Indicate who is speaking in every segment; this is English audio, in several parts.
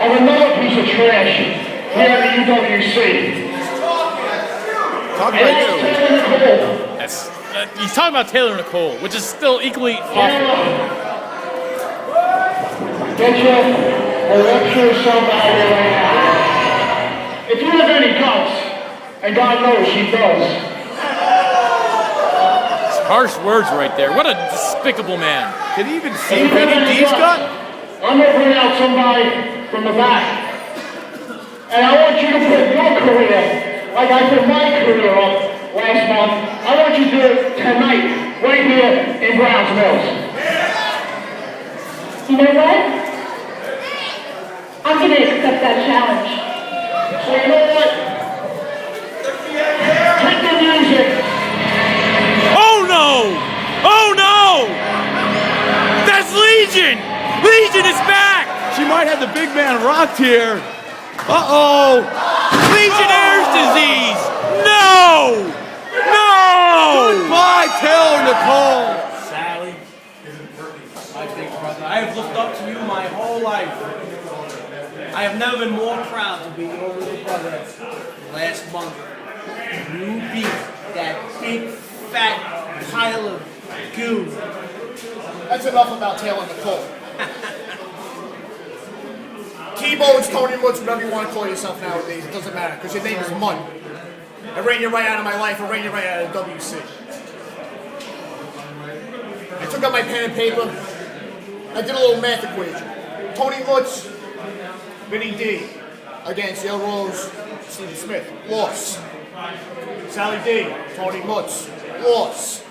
Speaker 1: of another piece of trash here at the UWC.
Speaker 2: Talk about you.
Speaker 3: He's talking about Taylor Nicole, which is still equally awful.
Speaker 1: Get your voluptuous self out of here right now. If you have any guts, and God knows she does.
Speaker 3: Harsh words right there. What a despicable man.
Speaker 2: Can you even see Vinny D's gun?
Speaker 1: I'm going to bring out somebody from the back. And I want you to put your career, like I put my career up last month. I want you to do it tonight, right here in Browns Mills.
Speaker 4: You know what? I'm going to accept that challenge.
Speaker 1: So you know what? Take the music.
Speaker 3: Oh no! Oh no! That's Legion! Legion is back!
Speaker 2: She might have the big man rocked here. Uh-oh!
Speaker 3: Legionnaire's disease! No! No!
Speaker 2: Goodbye, Taylor Nicole!
Speaker 5: Sally isn't perfect, my big brother. I have looked up to you my whole life. I have never been more proud to be your little brother. Last month, you beat that big, fat pile of goo.
Speaker 6: That's enough about Taylor Nicole. Keyboards, Tony Woods, whatever you want to call yourself nowadays, it doesn't matter, because your name is Mud. I ran you right out of my life, I ran you right out of WC. I took out my pen and paper, I did a little math equation. Tony Woods, Vinny D, against Yale Rose, Stephen Smith, loss. Sally D, Tony Woods, loss.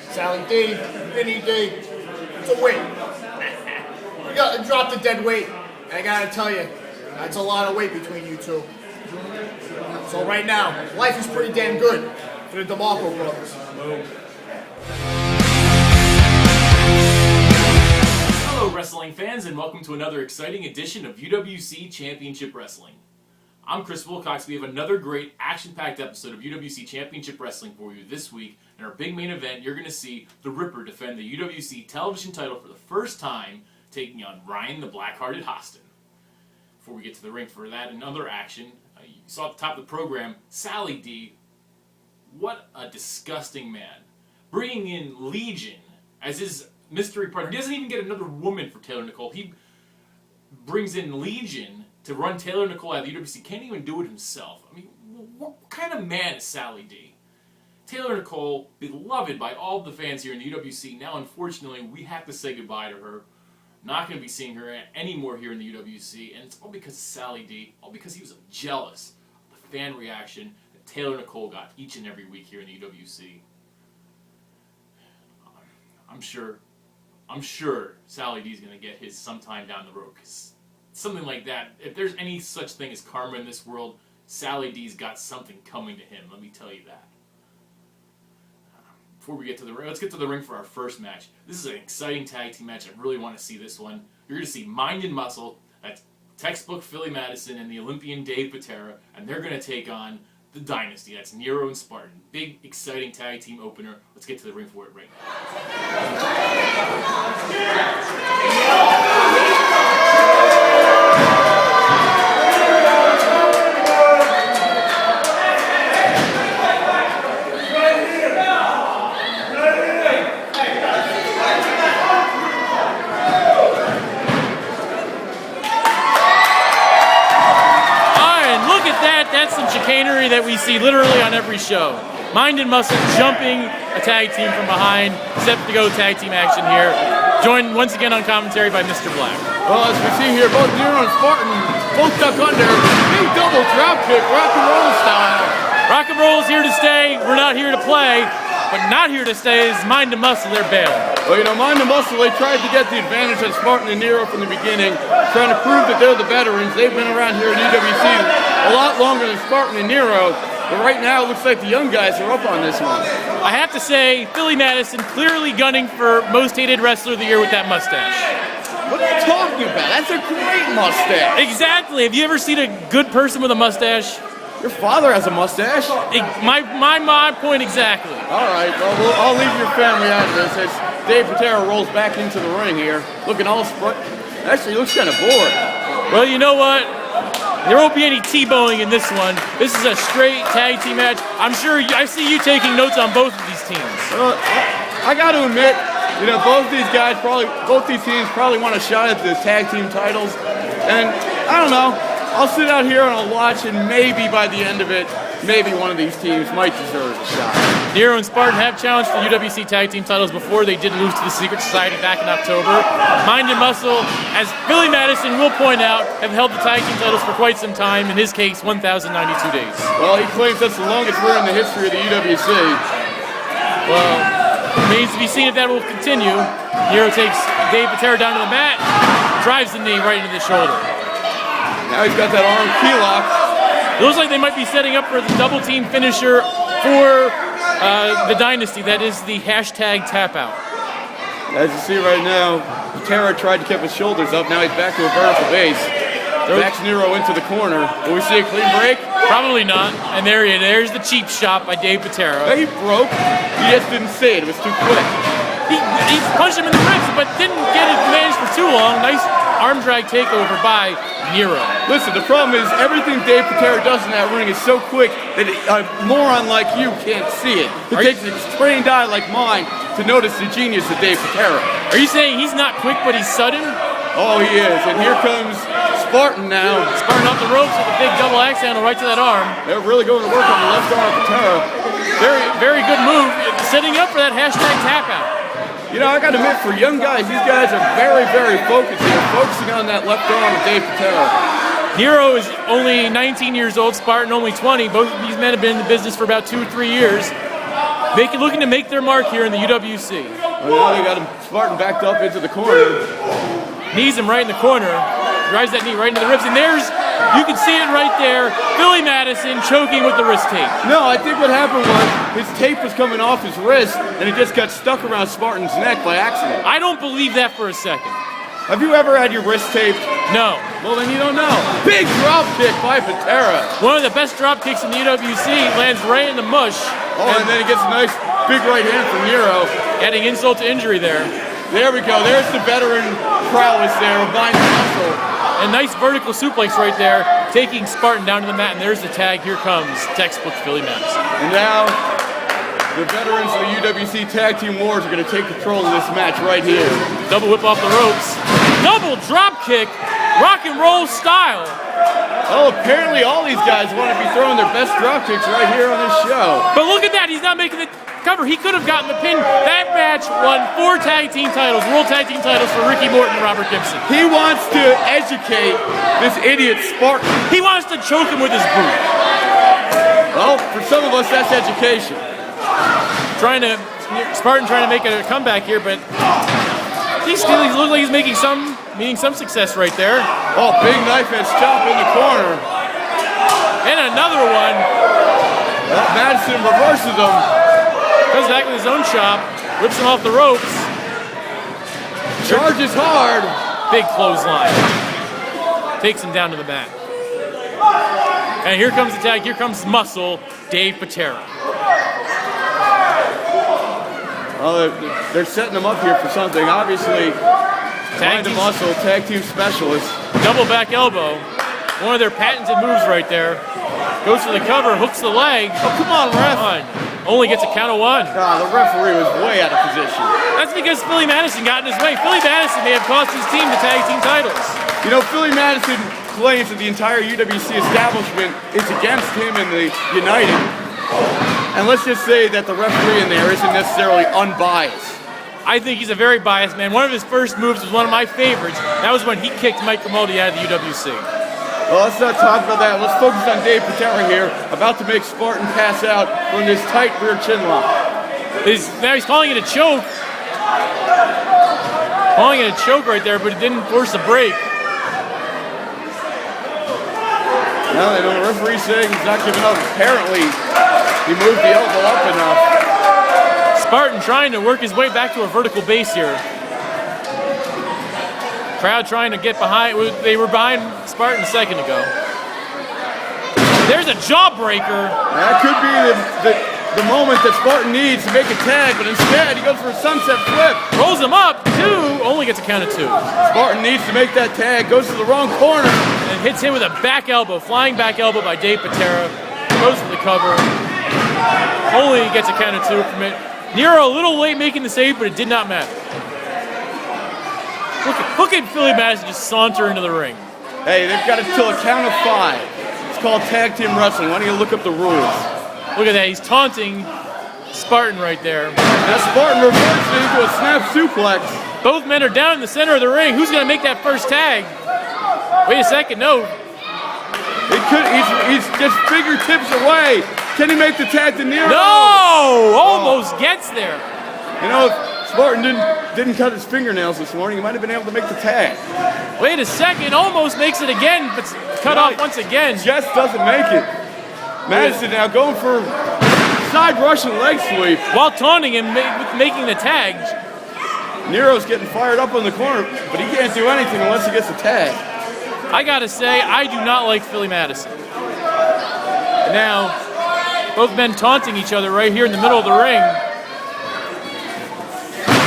Speaker 6: Sally D, Vinny D, it's a win. You got to drop the dead weight. I gotta tell you, that's a lot of weight between you two. So right now, life is pretty damn good for the DeMarco brothers.
Speaker 7: Hello wrestling fans, and welcome to another exciting edition of UWC Championship Wrestling. I'm Chris Wilcox. We have another great action-packed episode of UWC Championship Wrestling for you this week. In our big main event, you're going to see the Ripper defend the UWC television title for the first time, taking on Ryan the Blackhearted Haston. Before we get to the ring for that and other action, you saw at the top of the program, Sally D. What a disgusting man. Bringing in Legion as his mystery partner. He doesn't even get another woman for Taylor Nicole. He brings in Legion to run Taylor Nicole out of the UWC. Can't even do it himself. I mean, what kind of man is Sally D? Taylor Nicole, beloved by all the fans here in the UWC. Now, unfortunately, we have to say goodbye to her. Not going to be seeing her anymore here in the UWC, and it's all because of Sally D, all because he was jealous of the fan reaction that Taylor Nicole got each and every week here in the UWC. I'm sure Sally D is going to get his sometime down the road, because something like that, if there's any such thing as karma in this world, Sally D's got something coming to him, let me tell you that. Before we get to the ring, let's get to the ring for our first match. This is an exciting tag team match. I really want to see this one. You're going to see Mind and Muscle, that's textbook Philly Madison and the Olympian Dave Patera, and they're going to take on the Dynasty. That's Nero and Spartan. Big, exciting tag team opener. Let's get to the ring for it right That's some chicanery that we see literally on every show. Mind and Muscle jumping a tag team from behind, set to go tag team action here. Joined once again on commentary by Mr. Black.
Speaker 2: Well, as we see here, both Nero and Spartan both duck under. Big double drop kick, rock and roll style.
Speaker 3: Rock and roll is here to stay. We're not here to play, but not here to stay is Mind and Muscle. They're bailing.
Speaker 2: Well, you know, Mind and Muscle, they tried to get the advantage on Spartan and Nero from the beginning, trying to prove that they're the veterans. They've been around here at UWC a lot longer than Spartan and Nero, but right now it looks like the young guys are up on this one.
Speaker 3: I have to say, Philly Madison clearly gunning for most hated wrestler of the year with that mustache.
Speaker 2: What are you talking about? That's a great mustache.
Speaker 3: Exactly. Have you ever seen a good person with a mustache?
Speaker 2: Your father has a mustache.
Speaker 3: My point exactly.
Speaker 2: All right, well, I'll leave your family out of this as Dave Patera rolls back into the ring here, looking all Actually, he looks kind of bored.
Speaker 3: Well, you know what? There won't be any T-bowing in this one. This is a straight tag team match. I'm sure I see you taking notes on both of these teams.
Speaker 2: I got to admit, both these teams probably want a shot at the tag team titles. And I don't know, I'll sit out here and I'll watch, and maybe by the end of it, maybe one of these teams might deserve a shot.
Speaker 3: Nero and Spartan have challenged for UWC tag team titles before. They did lose to the Secret Society back in October. Mind and Muscle, as Billy Madison will point out, have held the tag team titles for quite some time. In his case, 1,092 days.
Speaker 2: Well, he claims that's the longest run in the history of the UWC.
Speaker 3: Well, remains to be seen if that will continue. Nero takes Dave Patera down to the mat, drives the knee right into the shoulder.
Speaker 2: Now he's got that arm key lock.
Speaker 3: It looks like they might be setting up for the double team finisher for the Dynasty. That is the hashtag tap out.
Speaker 2: As you see right now, Patera tried to keep his shoulders up. Now he's back to a vertical base. Backs Nero into the corner. Will we see a clean break?
Speaker 3: Probably not. And there's the cheap shot by Dave Patera.
Speaker 2: He broke. He just didn't see it. It was too quick.
Speaker 3: He punched him in the ribs, but didn't get it managed for too long. Nice arm drag takeover by Nero.
Speaker 2: Listen, the problem is everything Dave Patera does in that ring is so quick that a moron like you can't see it. It takes a trained eye like mine to notice the genius of Dave Patera.
Speaker 3: Are you saying he's not quick, but he's sudden?
Speaker 2: Oh, he is. And here comes Spartan now.
Speaker 3: Spartan off the ropes with a big double axe handle right to that arm.
Speaker 2: They're really going to work on the left arm of Patera.
Speaker 3: Very, very good move. Setting up for that hashtag tap out.
Speaker 2: I got to admit, for young guys, these guys are very, very focused. They're focusing on that left arm of Dave Patera.
Speaker 3: Nero is only 19 years old, Spartan only 20. Both of these men have been in the business for about 2 or 3 years. Looking to make their mark here in the UWC.
Speaker 2: Well, now they got Spartan backed up into the corner.
Speaker 3: Knees him right in the corner. Drives that knee right into the ribs. And you can see it right there. Billy Madison choking with the wrist tape.
Speaker 2: No, I think what happened was his tape was coming off his wrist and it just got stuck around Spartan's neck by accident.
Speaker 3: I don't believe that for a second.
Speaker 2: Have you ever had your wrist taped?
Speaker 3: No.
Speaker 2: Well, then you don't know. Big drop kick by Patera.
Speaker 3: One of the best drop kicks in the UWC, lands right in the mush.
Speaker 2: Oh, and then he gets a nice big right hand from Nero.
Speaker 3: Adding insult to injury there.
Speaker 2: There we go. There's the veteran prowess there of Mind and Muscle.
Speaker 3: A nice vertical suplex right there, taking Spartan down to the mat, and there's the tag. Here comes textbook Billy Madison.
Speaker 2: And now, the veterans of the UWC Tag Team Wars are going to take control of this match right here.
Speaker 3: Double whip off the ropes. Double drop kick, rock and roll style.
Speaker 2: Oh, apparently all these guys want to be throwing their best drop kicks right here on this show.
Speaker 3: But look at that, he's not making the cover. He could have gotten the pin. That match won 4 tag team titles, world tag team titles for Ricky Morton and Robert Gibson.
Speaker 2: He wants to educate this idiot Spartan.
Speaker 3: He wants to choke him with his boot.
Speaker 2: Well, for some of us, that's education.
Speaker 3: Spartan trying to make a comeback here, but he looks like he's meeting some success right there.
Speaker 2: Oh, big knife edge chop in the corner.
Speaker 3: And another one.
Speaker 2: Well, Madison reverses him.
Speaker 3: Comes back with his own chop, whips him off the ropes.
Speaker 2: Charges hard.
Speaker 3: Big clothesline. Takes him down to the mat. And here comes the tag. Here comes Muscle, Dave Patera.
Speaker 2: Oh, they're setting them up here for something. Obviously, Mind and Muscle, tag team specialist.
Speaker 3: Double back elbow. One of their patented moves right there. Goes for the cover, hooks the leg.
Speaker 2: Oh, come on, ref.
Speaker 3: Only gets a count of 1.
Speaker 2: The referee was way out of position.
Speaker 3: That's because Billy Madison got in his way. Billy Madison may have cost his team the tag team titles.
Speaker 2: Billy Madison claims that the entire UWC establishment is against him and the United. And let's just say that the referee in there isn't necessarily unbiased.
Speaker 3: I think he's a very biased man. One of his first moves was one of my favorites. That was when he kicked Mike Grimaldi out of the UWC.
Speaker 2: Well, let's not talk about that. Let's focus on Dave Patera here, about to make Spartan pass out from this tight rear chin lock.
Speaker 3: Now he's calling it a choke. Calling it a choke right there, but it didn't force a break.
Speaker 2: Now the referee's saying he's not giving up. Apparently, he moved the elbow up enough.
Speaker 3: Spartan trying to work his way back to a vertical base here. Crowd trying to get behind. They were behind Spartan a second ago. There's a jawbreaker.
Speaker 2: That could be the moment that Spartan needs to make a tag, but instead he goes for a sunset flip.
Speaker 3: Rolls him up, 2, only gets a count of 2.
Speaker 2: Spartan needs to make that tag, goes to the wrong corner.
Speaker 3: And hits him with a back elbow, flying back elbow by Dave Patera. Goes for the cover. Only gets a count of 2 from it. Nero a little late making the save, but it did not matter. Look at Philly Madison just saunter into the ring.
Speaker 2: Hey, they've got it till a count of 5. It's called tag team wrestling. Why don't you look up the rules?
Speaker 3: Look at that, he's taunting Spartan right there.
Speaker 2: Now Spartan reverses it into a snap suplex.
Speaker 3: Both men are down in the center of the ring. Who's going to make that first tag? Wait a second, no.
Speaker 2: He's just fingertips away. Can he make the tag to Nero?
Speaker 3: No! Almost gets there.
Speaker 2: You know, if Spartan didn't cut his fingernails this morning, he might have been able to make the tag.
Speaker 3: Wait a second, almost makes it again, but cut off once again.
Speaker 2: Just doesn't make it. Madison now going for side Russian leg sweep.
Speaker 3: While taunting him with making the tag.
Speaker 2: Nero's getting fired up on the corner, but he can't do anything unless he gets a tag.
Speaker 3: I gotta say, I do not like Philly Madison. And now, both men taunting each other right here in the middle of the ring.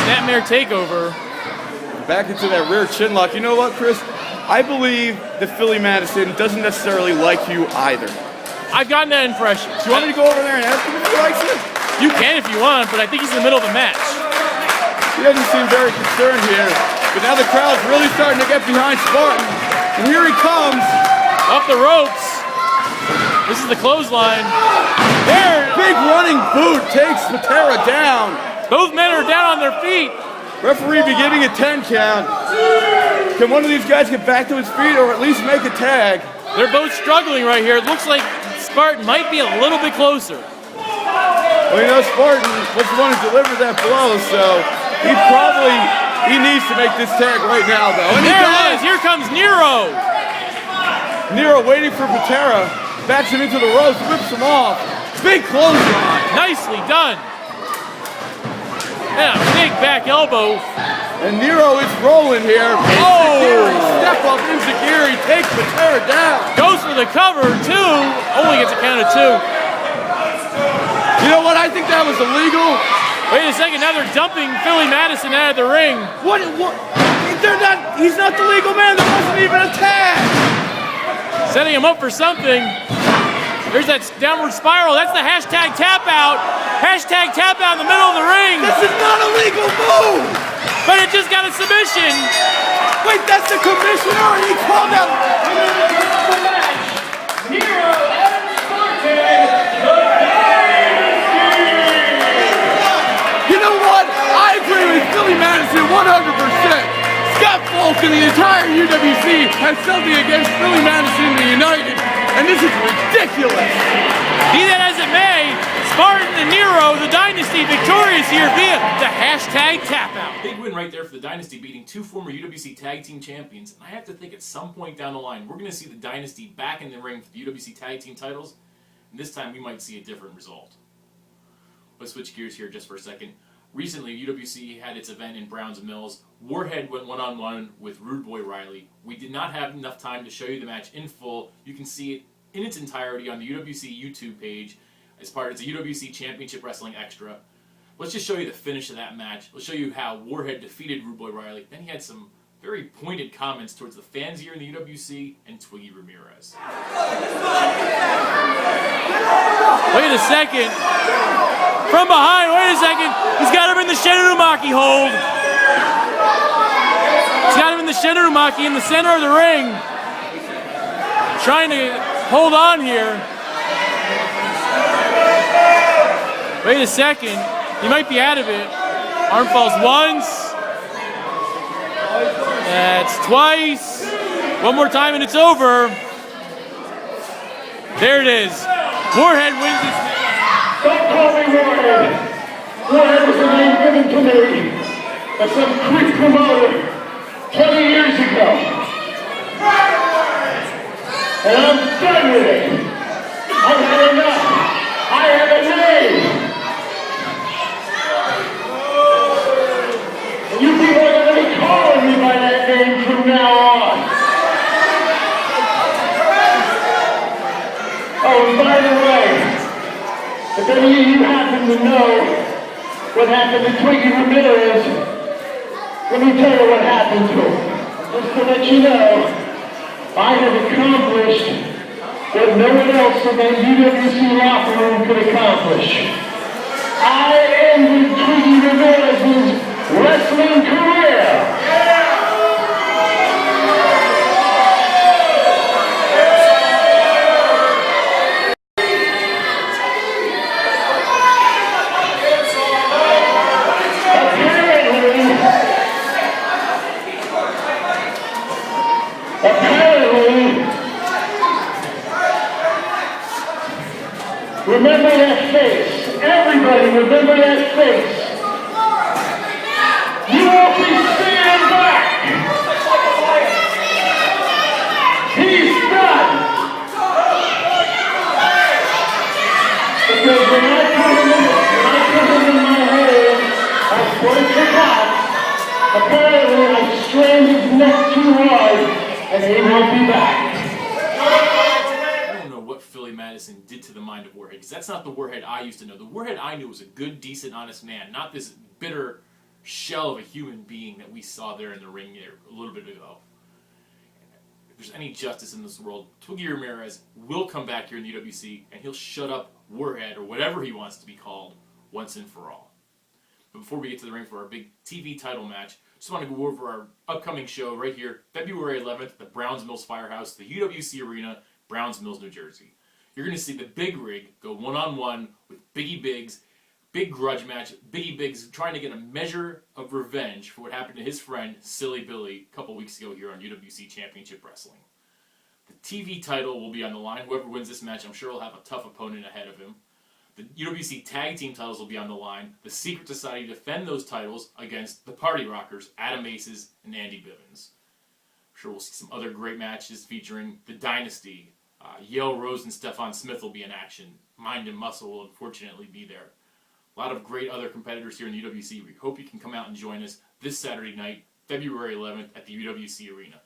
Speaker 3: Snapmare takeover.
Speaker 2: Back into that rear chin lock. You know what, Chris? I believe that Philly Madison doesn't necessarily like you either.
Speaker 3: I've gotten that impression.
Speaker 2: Do you want me to go over there and ask him if he likes it?
Speaker 3: You can if you want, but I think he's in the middle of the match.
Speaker 2: He doesn't seem very concerned here, but now the crowd's really starting to get behind Spartan. And here he comes.
Speaker 3: Off the ropes. This is the clothesline. There.
Speaker 2: Big running boot takes Patera down.
Speaker 3: Both men are down on their feet.
Speaker 2: Referee beginning a 10 count. Can one of these guys get back to his feet or at least make a tag?
Speaker 3: They're both struggling right here. It looks like Spartan might be a little bit closer.
Speaker 2: Well, you know, Spartan was the one who delivered that blow, so he needs to make this tag right now, though. And
Speaker 3: there it is. Here comes Nero.
Speaker 2: Nero waiting for Patera. Backs him into the ropes, whips him off. Big clothesline.
Speaker 3: Nicely done. And a big back elbow.
Speaker 2: And Nero is rolling here.
Speaker 3: Oh!
Speaker 2: Step up, Inzagiri takes Patera down.
Speaker 3: Goes for the cover, 2. Only gets a count of 2.
Speaker 2: You know what? I think that was illegal.
Speaker 3: Wait a second, now they're dumping Philly Madison out of the ring.
Speaker 2: What? He's not the legal man. There wasn't even a tag.
Speaker 3: Setting him up for something. There's that downward spiral. That's the hashtag tap out. Hashtag tap out in the middle of the ring.
Speaker 2: This is not a legal move.
Speaker 3: But it just got a submission.
Speaker 2: Wait, that's the commissioner. He called out.
Speaker 1: Nero and Spartan.
Speaker 2: You know what? I agree with Philly Madison 100%. Scott Falk and the entire UWC has something against Philly Madison and the United, and this is ridiculous.
Speaker 3: Be that as it may, Spartan and Nero, the Dynasty, victorious here via the hashtag tap out.
Speaker 7: Big win right there for the Dynasty, beating 2 former UWC Tag Team Champions. And I have to think at some point down the line, we're going to see the Dynasty back in the ring for the UWC Tag Team titles. And this time we might see a different result. Let's switch gears here just for a second. Recently, UWC had its event in Browns Mills. Warhead went one-on-one with Rude Boy Riley. We did not have enough time to show you the match in full. You can see it in its entirety on the UWC YouTube page. It's a UWC Championship Wrestling Extra. Let's just show you the finish of that match. Let's show you how Warhead defeated Rude Boy Riley. Then he had some very pointed comments towards the fans here in the UWC and Twiggy Ramirez.
Speaker 3: Wait a second. From behind, wait a second. He's got him in the Shinurumaki hold. He's got him in the Shinurumaki in the center of the ring. Trying to hold on here. Wait a second. He might be out of it. Arm falls once. That's twice. One more time and it's over. There it is. Warhead wins this match.
Speaker 1: Don't call me Warhead. Warhead was a name given to me by some quick promoter 20 years ago. And I'm done with it. I've had enough. I have a name. And you people are going to be calling me by that name from now on. Oh, and by the way, if any of you happen to know what happened to Twiggy Ramirez, let me tell you what happened to him. Just to let you know, I have accomplished what no one else in that UWC locker room could accomplish. I ended Twiggy Ramirez's wrestling career. Remember that face. Everybody remember that face. You won't be seeing back. He's done. Because when I put him in my hand, I quite forgot. Apparently I strained his neck too hard, and he won't be back.
Speaker 7: Madison did to the mind of Warhead, because that's not the Warhead I used to know. The Warhead I knew was a good, decent, honest man, not this bitter shell of a human being that we saw there in the ring there a little bit ago. If there's any justice in this world, Twiggy Ramirez will come back here in the UWC, and he'll shut up Warhead, or whatever he wants to be called, once and for all. But before we get to the ring for our big TV title match, just want to go over our upcoming show right here, February 11th, at the Browns Mills Firehouse, the UWC Arena, Browns Mills, New Jersey. You're going to see the Big Rig go one-on-one with Biggie Biggs, big grudge match. Biggie Biggs trying to get a measure of revenge for what happened to his friend, Silly Billy, a couple weeks ago here on UWC Championship Wrestling. The TV title will be on the line. Whoever wins this match, I'm sure will have a tough opponent ahead of him. The UWC Tag Team titles will be on the line. The Secret Society defend those titles against the Party Rockers, Adam Aces, and Andy Bivens. I'm sure we'll see some other great matches featuring the Dynasty. Yale Rose and Stephon Smith will be in action. Mind and Muscle will unfortunately be there. A lot of great other competitors here in the UWC. We hope you can come out and join us this Saturday night, February 11th, at the UWC Arena.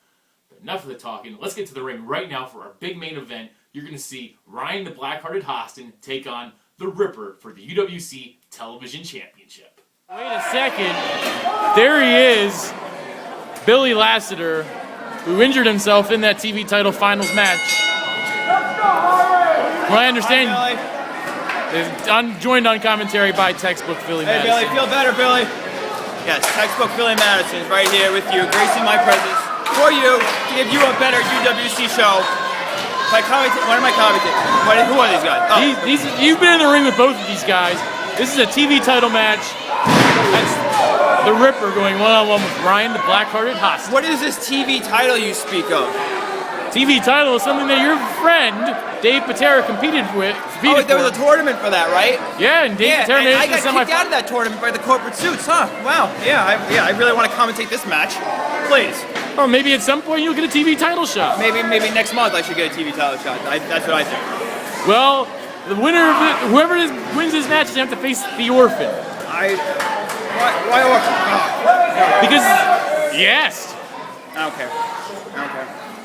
Speaker 7: But enough of the talking. Let's get to the ring right now for our big main event. You're going to see Ryan the Blackhearted Haston take on the Ripper for the UWC Television Championship.
Speaker 3: Wait a second. There he is, Billy Lassiter, who injured himself in that TV title finals match. From what I understand, is joined on commentary by textbook Philly Madison.
Speaker 8: Hey, Billy, feel better, Billy? Yes, textbook Philly Madison is right here with you, gracing my presence for you to give you a better UWC show. What am I commentating? Who are these guys? Oh.
Speaker 3: You've been in the ring with both of these guys. This is a TV title match. That's the Ripper going one-on-one with Ryan the Blackhearted Haston.
Speaker 8: What is this TV title you speak of?
Speaker 3: TV title is something that your friend, Dave Patera, competed for.
Speaker 8: There was a tournament for that, right?
Speaker 3: Yeah, and Dave Patera
Speaker 8: and I got kicked out of that tournament by the corporate suits, huh? Wow, I really want to commentate this match. Please.
Speaker 3: Or maybe at some point you'll get a TV title shot.
Speaker 8: Maybe next month I should get a TV title shot. That's what I think.
Speaker 3: Well, the winner of it, whoever wins this match is going to have to face the Orphan.
Speaker 8: Why Orphan?
Speaker 3: Because, yes.
Speaker 8: Okay.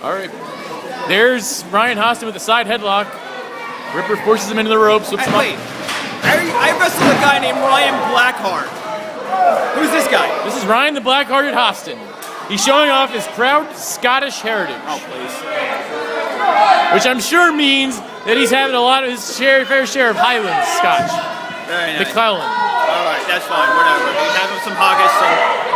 Speaker 3: All right. There's Ryan Haston with a side headlock. Ripper forces him into the ropes. Whips him up.
Speaker 8: I wrestled a guy named Ryan Blackheart. Who's this guy?
Speaker 3: This is Ryan the Blackhearted Haston. He's showing off his proud Scottish heritage.
Speaker 8: Oh, please.
Speaker 3: Which I'm sure means that he's having a lot of his fair share of Highland Scotch.
Speaker 8: Very nice.
Speaker 3: The Cullen.
Speaker 8: All right, that's fine. Whatever. He's having some haggis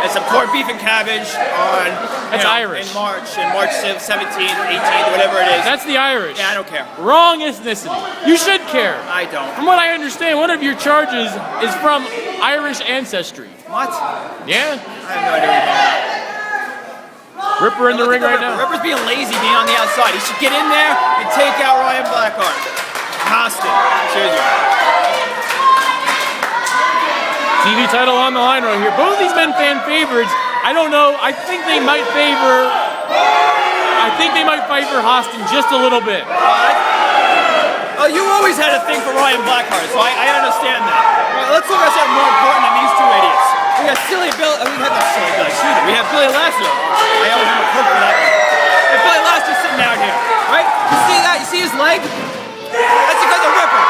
Speaker 8: and some corned beef and cabbage on.
Speaker 3: That's Irish.
Speaker 8: In March 17th, 18th, whatever it is.
Speaker 3: That's the Irish.
Speaker 8: Yeah, I don't care.
Speaker 3: Wrong ethnicity. You should care.
Speaker 8: I don't.
Speaker 3: From what I understand, one of your charges is from Irish ancestry.
Speaker 8: What?
Speaker 3: Yeah.
Speaker 8: I have no idea what you're talking about.
Speaker 3: Ripper in the ring right now.
Speaker 8: Ripper's being lazy, being on the outside. He should get in there and take out Ryan Blackheart. Haston. Seriously.
Speaker 3: TV title on the line right here. Both of these men fan favorites. I don't know. I think they might favor Haston just a little bit.
Speaker 8: Oh, you always had a thing for Ryan Blackheart, so I understand that. Right, let's look at something more important than these two idiots. We have Billy Lassiter. I always have a cook for that one. And Billy Lassiter's sitting out here, right? You see that? You see his leg? That's because of Ripper.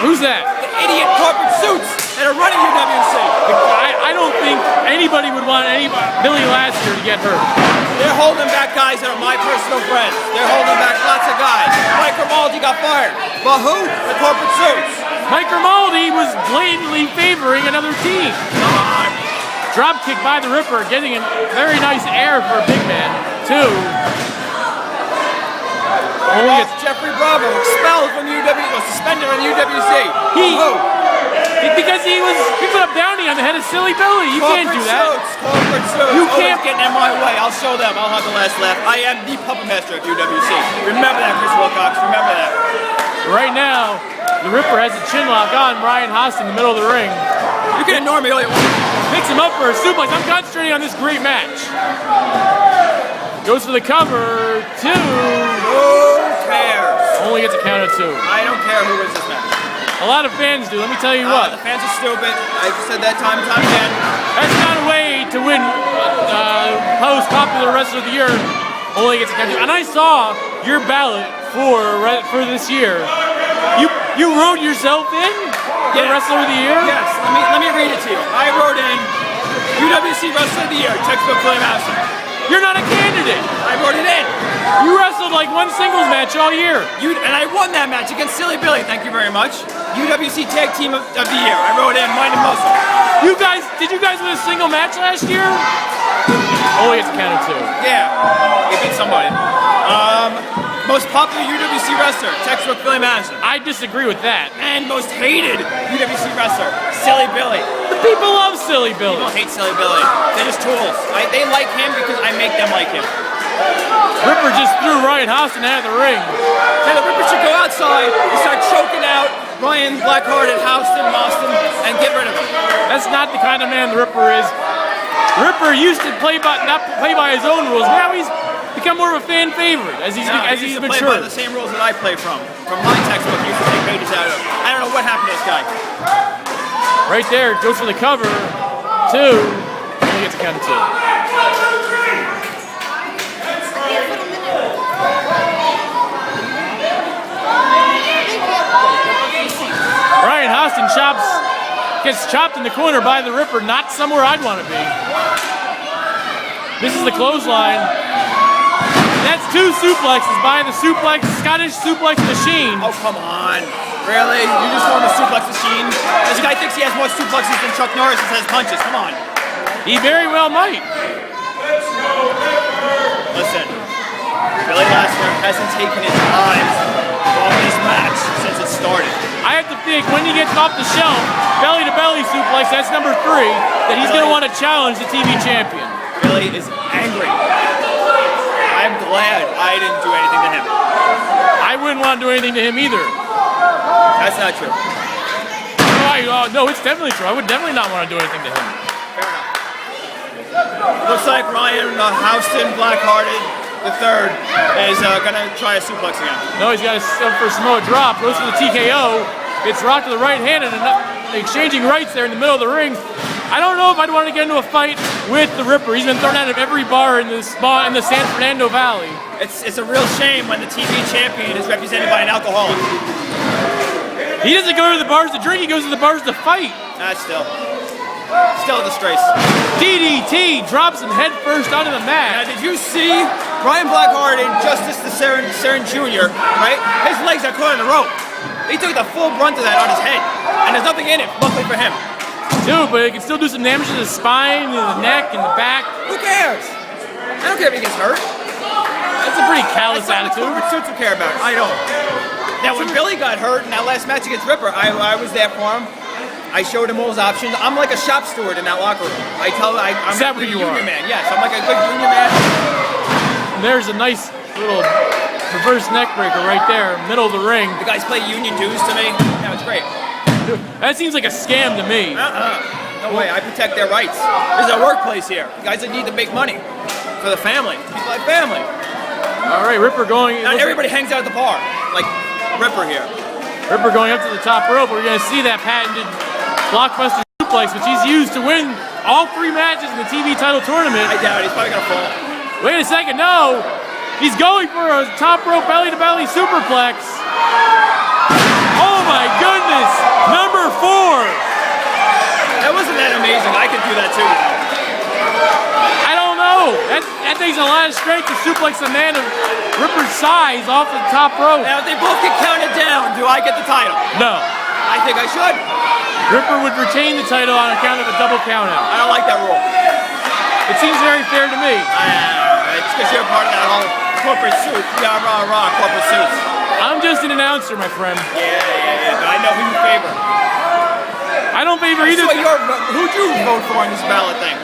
Speaker 3: Who's that?
Speaker 8: The idiot corporate suits that are running UWC.
Speaker 3: I don't think anybody would want Billy last year to get hurt.
Speaker 8: They're holding back guys that are my personal friends. They're holding back lots of guys. Mike Grimaldi got fired. But who? The corporate suits.
Speaker 3: Mike Grimaldi was blatantly favoring another team. Drop kick by the Ripper, getting a very nice air for a big man, too.
Speaker 8: Jeffrey Bravo expelled from UWC, was suspended on UWC.
Speaker 3: Because he put a bounty on the head of Silly Billy. You can't do that.
Speaker 8: Corporate suits.
Speaker 3: You can't
Speaker 8: get in my way. I'll show them. I'll have the last laugh. I am the puppet master of UWC. Remember that, Chris Wilcox. Remember that.
Speaker 3: Right now, the Ripper has a chin lock on Ryan Haston in the middle of the ring.
Speaker 8: You can ignore me all you want.
Speaker 3: Picks him up for a suplex. I'm concentrating on this great match. Goes for the cover. 2.
Speaker 8: Who cares?
Speaker 3: Only gets a count of 2.
Speaker 8: I don't care who wins this match.
Speaker 3: A lot of fans do. Let me tell you what.
Speaker 8: The fans are stupid. I've said that time and time again.
Speaker 3: That's not a way to win Post Popular Wrestler of the Year. Only gets a count of 2. And I saw your ballot for this year. You wrote yourself in for Wrestler of the Year?
Speaker 8: Yes. Let me read it to you. I wrote in UWC Wrestler of the Year, textbook Clay Madison.
Speaker 3: You're not a candidate.
Speaker 8: I wrote it in.
Speaker 3: You wrestled like one singles match all year.
Speaker 8: And I won that match against Silly Billy. Thank you very much. UWC Tag Team of the Year. I wrote in Mind and Muscle.
Speaker 3: Did you guys win a single match last year? Only it's counted 2.
Speaker 8: Yeah, we beat somebody. Most popular UWC wrestler, textbook Billy Madison.
Speaker 3: I disagree with that.
Speaker 8: And most hated UWC wrestler, Silly Billy.
Speaker 3: The people love Silly Billy.
Speaker 8: People hate Silly Billy. They're just tools. They like him because I make them like him.
Speaker 3: Ripper just threw Ryan Haston out of the ring.
Speaker 8: Now the Ripper should go outside and start choking out Ryan, Blackhearted, Haston, and get rid of him.
Speaker 3: That's not the kind of man the Ripper is. Ripper used to not play by his own rules. Now he's become more of a fan favorite as he's matured.
Speaker 8: Play by the same rules that I play from my textbook. Used to take pages out of. I don't know what happened to this guy.
Speaker 3: Right there, goes for the cover. 2. Only gets a count of 2. Ryan Haston gets chopped in the corner by the Ripper, not somewhere I'd want to be. This is the clothesline. That's 2 suplexes by the Scottish suplex machine.
Speaker 8: Oh, come on. Really? You just formed a suplex machine? This guy thinks he has more suplexes than Chuck Norris has punches. Come on.
Speaker 3: He very well might.
Speaker 8: Listen, Billy Lesnar hasn't taken his eyes off this match since it started.
Speaker 3: I have to think when he gets off the shelf, belly-to-belly suplex, that's number 3, that he's going to want to challenge the TV champion.
Speaker 8: Billy is angry. I'm glad I didn't do anything to him.
Speaker 3: I wouldn't want to do anything to him either.
Speaker 8: That's not true.
Speaker 3: No, it's definitely true. I would definitely not want to do anything to him.
Speaker 8: Fair enough. Looks like Ryan Haston, Blackhearted, the third, is going to try a suplex again.
Speaker 3: No, he's got a for Samoa drop. Goes for the TKO. Gets rocked to the right hand and exchanging rights there in the middle of the ring. I don't know if I'd want to get into a fight with the Ripper. He's been thrown out of every bar in the San Fernando Valley.
Speaker 8: It's a real shame when the TV champion is represented by an alcoholic.
Speaker 3: He doesn't go to the bars to drink, he goes to the bars to fight.
Speaker 8: Still a disgrace.
Speaker 3: DDT drops him head first onto the mat.
Speaker 8: Now, did you see Brian Blackhearted, Justice the Cern Jr., right? His legs are caught in the rope. He took the full brunt of that on his head, and there's nothing in it, luckily for him.
Speaker 3: Dude, but it can still do some damage to the spine, and the neck, and the back.
Speaker 8: Who cares? I don't care if he gets hurt.
Speaker 3: That's a pretty callous attitude.
Speaker 8: That's what suits care about. I don't. Now, when Billy got hurt in that last match against Ripper, I was there for him. I showed him all his options. I'm like a shop steward in that locker room. I'm
Speaker 3: Is that what
Speaker 8: a
Speaker 3: you
Speaker 8: union
Speaker 3: are?
Speaker 8: man. Yes, I'm like a good union man.
Speaker 3: And there's a nice little reverse neck breaker right there, middle of the ring.
Speaker 8: The guys play union dues to me. Yeah, it's great.
Speaker 3: That seems like a scam to me.
Speaker 8: No way. I protect their rights. There's a workplace here. Guys that need to make money for the family. People like family.
Speaker 3: All right, Ripper going.
Speaker 8: Not everybody hangs out at the bar like Ripper here.
Speaker 3: Ripper going up to the top rope. We're going to see that patented blockbuster suplex, which he's used to win all 3 matches in the TV title tournament.
Speaker 8: I doubt it. He's probably going to fall.
Speaker 3: Wait a second, no! He's going for a top rope belly-to-belly superplex. Oh my goodness! Texas, number 4.
Speaker 8: That wasn't that amazing. I could do that too.
Speaker 3: I don't know. That takes a lot of strength to suplex a man of Ripper's size off the top rope.
Speaker 8: Now, if they both get counted down, do I get the title?
Speaker 3: No.
Speaker 8: I think I should.
Speaker 3: Ripper would retain the title on account of a double countout.
Speaker 8: I don't like that rule.
Speaker 3: It seems very fair to me.
Speaker 8: It's because you're part of that whole corporate suit. Yeah, rah, corporate suits.
Speaker 3: I'm just an announcer, my friend.
Speaker 8: Yeah. But I know who you favor.
Speaker 3: I don't favor either.
Speaker 8: So who'd you vote for in this ballot thing?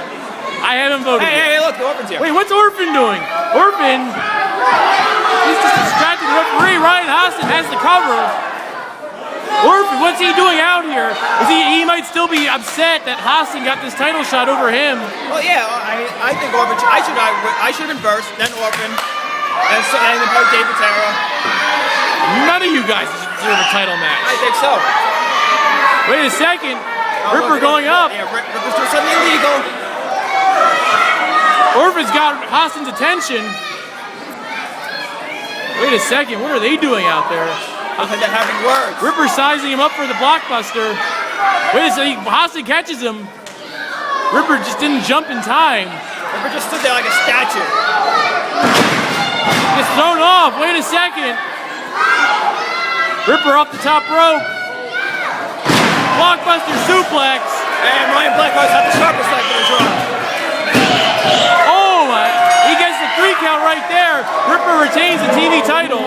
Speaker 3: I haven't voted.
Speaker 8: Hey, look, the Orphan's here.
Speaker 3: Wait, what's Orphan doing? Orphan? He's just distracting the referee. Ryan Haston has the cover. Orphan, what's he doing out here? He might still be upset that Haston got this title shot over him.
Speaker 8: Well, yeah, I think Orphan. I should have been first, then Orphan, and then probably Dave Patera.
Speaker 3: None of you guys deserve a title match.
Speaker 8: I think so.
Speaker 3: Wait a second. Ripper going up.
Speaker 8: Yeah, Ripper's doing something illegal.
Speaker 3: Orphan's got Haston's attention. Wait a second. What are they doing out there?
Speaker 8: They're having words.
Speaker 3: Ripper sizing him up for the blockbuster. Wait a second. Haston catches him. Ripper just didn't jump in time.
Speaker 8: Ripper just stood there like a statue.
Speaker 3: Gets thrown off. Wait a second. Ripper off the top rope. Blockbuster suplex.
Speaker 8: And Ryan Blackheart's had the sharpest knife in his arm.
Speaker 3: Oh my. He gets the 3 count right there. Ripper retains the TV title.